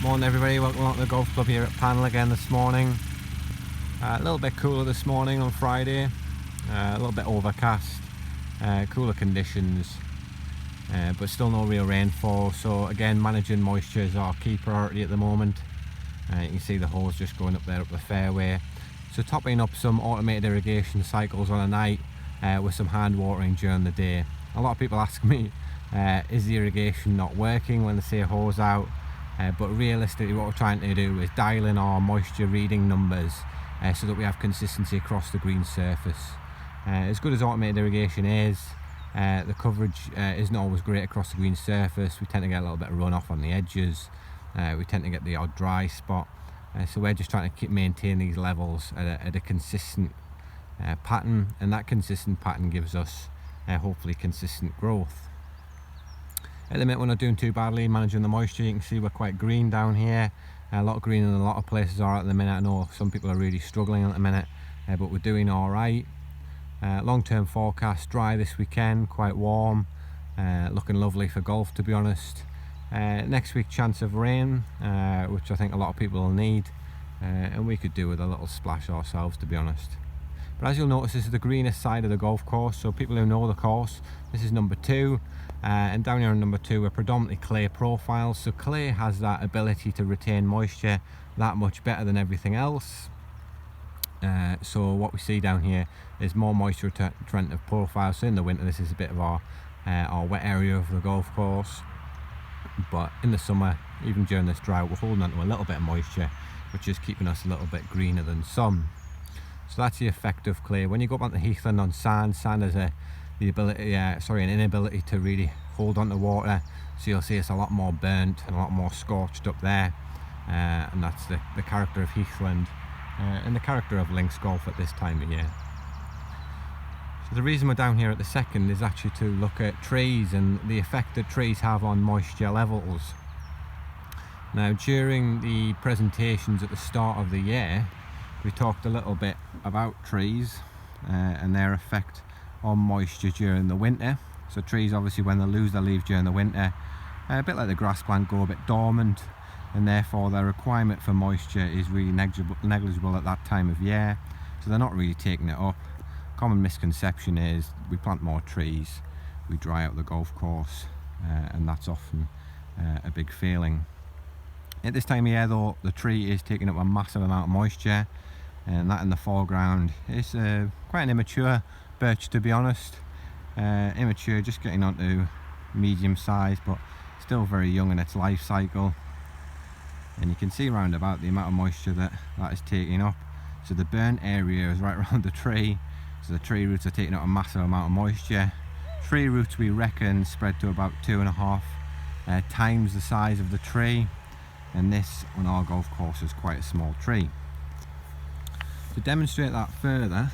Morning everybody, welcome along to the golf club here at Panel again this morning. A little bit cooler this morning on Friday, a little bit overcast, cooler conditions, but still no real rainfall. So again, managing moisture is our key priority at the moment. You can see the hose just going up there up the fairway. So topping up some automated irrigation cycles on a night with some hand watering during the day. A lot of people ask me, is the irrigation not working when they say hose out? But realistically what we're trying to do is dial in our moisture reading numbers so that we have consistency across the green surface. As good as automated irrigation is, the coverage isn't always great across the green surface. We tend to get a little bit of runoff on the edges, we tend to get the odd dry spot, so we're just trying to maintain these levels at a consistent pattern, and that consistent pattern gives us hopefully consistent growth. At the minute we're not doing too badly managing the moisture. You can see we're quite green down here, a lot greener than a lot of places are at the minute. I know some people are really struggling at the minute, but we're doing alright. Long-term forecast, dry this weekend, quite warm, looking lovely for golf to be honest. Next week chance of rain, which I think a lot of people will need, and we could do with a little splash ourselves to be honest. But as you'll notice, this is the greenest side of the golf course, so people who know the course, this is number 2, and down here on number 2 are predominantly clay profiles. So clay has that ability to retain moisture that much better than everything else. So what we see down here is more moisture retentive profiles. So in the winter this is a bit of our wet area of the golf course, but in the summer, even during this drought, we're holding on to a little bit of moisture, which is keeping us a little bit greener than some. So that's the effect of clay. When you go up onto heathland on sand, sand has an inability to really hold on to water. So you'll see it's a lot more burnt and a lot more scorched up there, and that's the character of heathland and the character of links golf at this time of year. So the reason we're down here at the second is actually to look at trees and the effect that trees have on moisture levels. Now during the presentations at the start of the year, we talked a little bit about trees and their effect on moisture during the winter. So trees obviously, when they lose their leaves during the winter, a bit like the grass plant, go a bit dormant, and therefore their requirement for moisture is really negligible at that time of year, so they're not really taking it up. Common misconception is we plant more trees, we dry out the golf course, and that's often a big failing. At this time of year though, the tree is taking up a massive amount of moisture, and that in the foreground is quite an immature birch to be honest. Immature, just getting on to medium size, but still very young in its life cycle. And you can see round about the amount of moisture that is taking up. So the burnt area is right around the tree, so the tree roots are taking up a massive amount of moisture. Tree roots we reckon spread to about 2.5 times the size of the tree, and this on our golf course is quite a small tree. To demonstrate that further,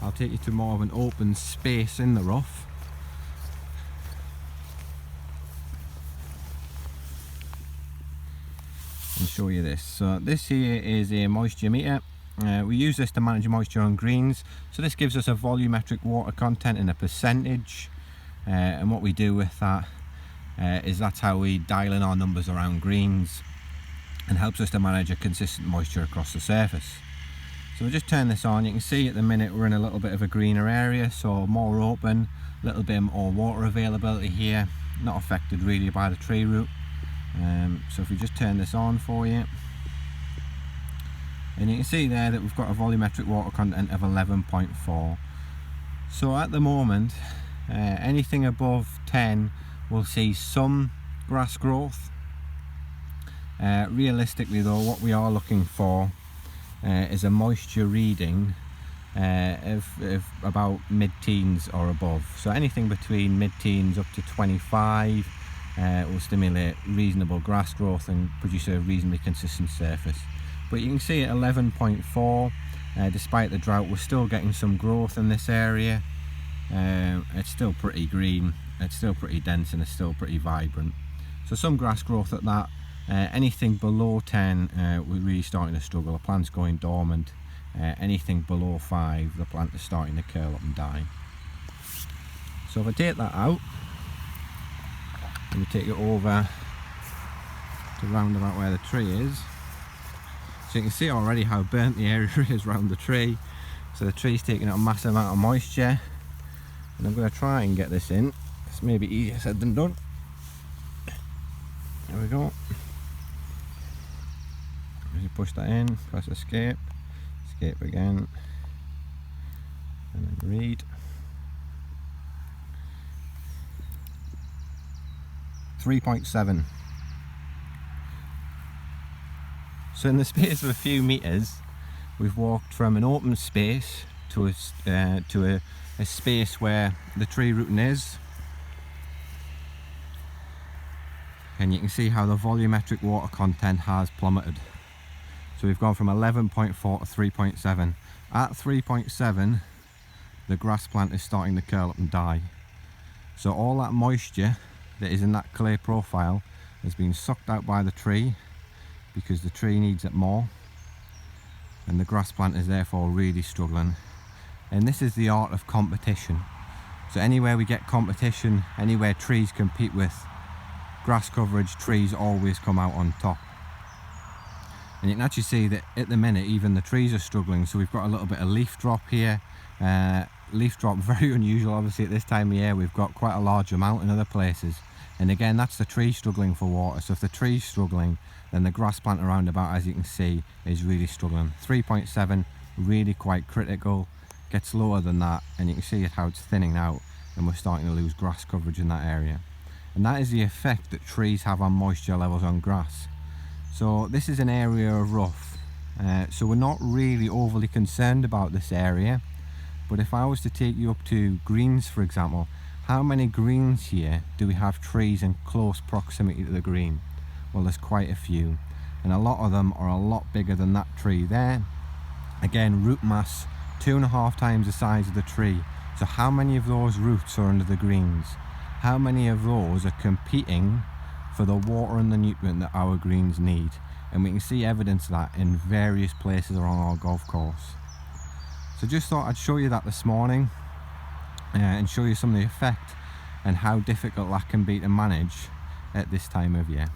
I'll take you to more of an open space in the rough. And show you this. So this here is a moisture meter. We use this to manage moisture on greens. So this gives us a volumetric water content in a percentage. And what we do with that is that's how we dial in our numbers around greens and helps us to manage a consistent moisture across the surface. So we'll just turn this on. You can see at the minute we're in a little bit of a greener area, so more open, a little bit more water availability here, not affected really by the tree root. So if we just turn this on for you, and you can see there that we've got a volumetric water content of 11.4. So at the moment, anything above 10 will see some grass growth. Realistically though, what we are looking for is a moisture reading of about mid-teens or above. So anything between mid-teens up to 25 will stimulate reasonable grass growth and produce a reasonably consistent surface. But you can see at 11.4, despite the drought, we're still getting some growth in this area. It's still pretty green, it's still pretty dense, and it's still pretty vibrant. So some grass growth at that. Anything below 10, we're really starting to struggle. The plant's going dormant. Anything below 5, the plant is starting to curl up and die. So if I take that out, and we take it over to to round about where the tree is. So you can see already how burnt the area is around the tree. So the tree's taking out a massive amount of moisture, and I'm going to try and get this in. It's maybe easier said than done. There we go. As you push that in, press escape, escape again, and then read. 3.7. So in the space of a few meters, we've walked from an open space to a space where the tree rooting is, and you can see how the volumetric water content has plummeted. So we've gone from 11.4 to 3.7. At 3.7, the grass plant is starting to curl up and die. So all that moisture that is in that clay profile has been sucked out by the tree, because the tree needs it more, and the grass plant is therefore really struggling. And this is the art of competition. So anywhere we get competition, anywhere trees compete with grass coverage, trees always come out on top. And you can actually see that at the minute even the trees are struggling. So we've got a little bit of leaf drop here. Leaf drop, very unusual obviously at this time of year. We've got quite a large amount in other places, and again that's the tree struggling for water. So if the tree's struggling, then the grass plant around about, as you can see, is really struggling. 3.7, really quite critical. Gets lower than that and you can see how it's thinning out, and we're starting to lose grass coverage in that area. And that is the effect that trees have on moisture levels on grass. So this is an area of rough, so we're not really overly concerned about this area. But if I was to take you up to greens, for example, how many greens here do we have trees in close proximity to the green? Well, there's quite a few, and a lot of them are a lot bigger than that tree there. Again, root mass 2.5 times the size of the tree. So how many of those roots are under the greens? How many of those are competing for the water and the nutrient that our greens need? And we can see evidence of that in various places around our golf course. So just thought I'd show you that this morning, and show you some of the effect and how difficult that can be to manage at this time of year.